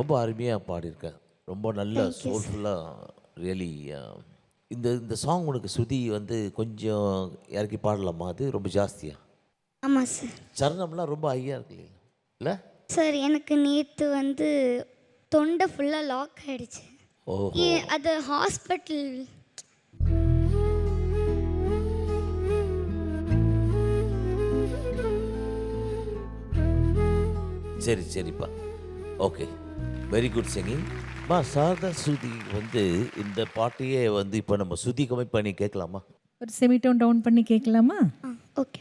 ரொம்ப அருமையாக பாடியிருக்க. ரொம்ப நல்ல சோல்ஃபுல்லாக ரியலி. இந்த இந்த சாங் உனக்கு ஸ்ருதி வந்து கொஞ்சம் இறக்கி பாடலாமா? அது ரொம்ப ஜாஸ்தியா? ஆமாம் சார். சரணம்லாம் ரொம்ப ஹையாக இருக்கு இல்லையா? இல்லை? சார் எனக்கு நேற்று வந்து தொண்டை ஃபுல்லாக லாக் ஆகிடுச்சு. ஓஹோ. அது ஹாஸ்பிட்டல். சரி சரிப்பா. Okay, very good singing. Sarada Shruti வந்து இந்த பாட்டையே வந்து இப்போ நம்ம ஸ்ருதி கம்மி பண்ணி கேட்கலாமா? ஒரு செமிடோன் டவுன் பண்ணி கேட்கலாமா? ஓகே.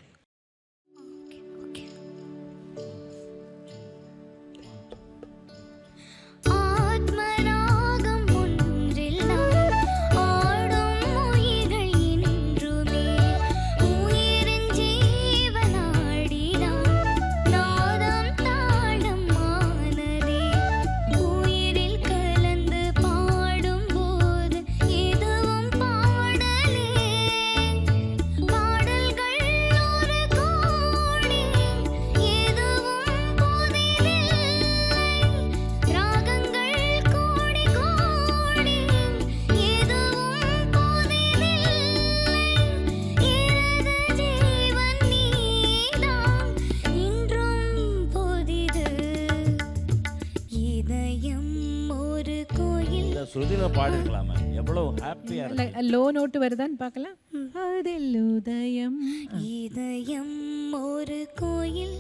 ஸ்ருதியில பாடிருக்கலாமே, எவ்வளவு ஹாப்பியா இருக்கு. லோ நோட்டு வருதான்னு பார்க்கலாம். அதில் உதயம் இதயம் ஒரு கோயில்,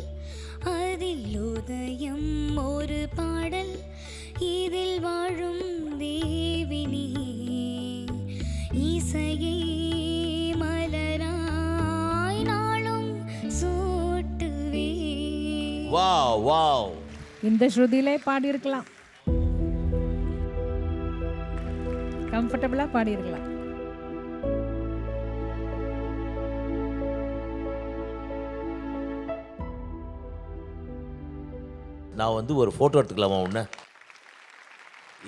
அதில் உதயம் ஒரு பாடல், இதில் வாழும் தேவினி இசையை மலராய் நாளும் சூட்டுவே. Wow wow. இந்த ஸ்ருதியிலே பாடியிருக்கலாம், கம்ஃபர்டபுளாக பாடியிருக்கலாம். நான் வந்து ஒரு ஃபோட்டோ எடுத்துக்கலாமா உன்னை?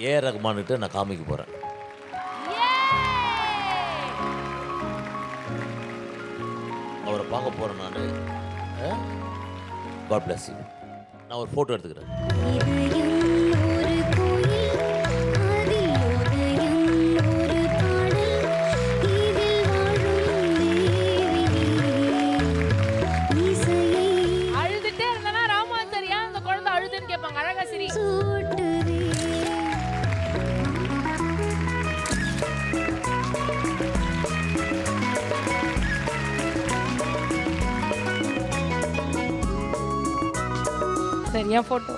ஏஆர் ரஹ்மான்கிட்ட நான் காமிக்க போகிறேன். அவரை பார்க்க போகிறேன் நான். God bless you. நான் ஒரு ஃபோட்டோ எடுத்துக்கிறேன். அழுதுட்டே இருந்தா ராமா சரியா அந்த குழந்தை அழுதுன்னு கேட்பாங்க. அழகா சரி. சரியா போட்டோ.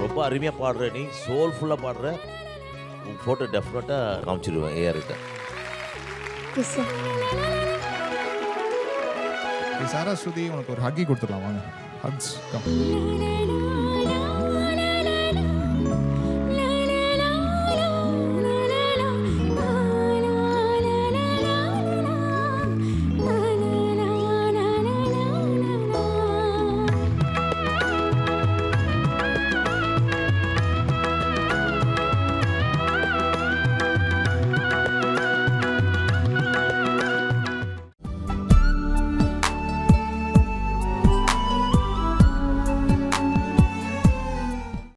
ரொம்ப அருமையாக பாடுற நீ, சோல்ஃபுல்லாக பாடுற. உன் ஃபோட்டோ டெஃபினட்டாக காமிச்சிடுவேன் ஏஆர்கிட்ட. சாரா ஸ்ருதி உனக்கு ஒரு ஹக்கி கொடுத்துடலாம் வாங்க. Hugs come.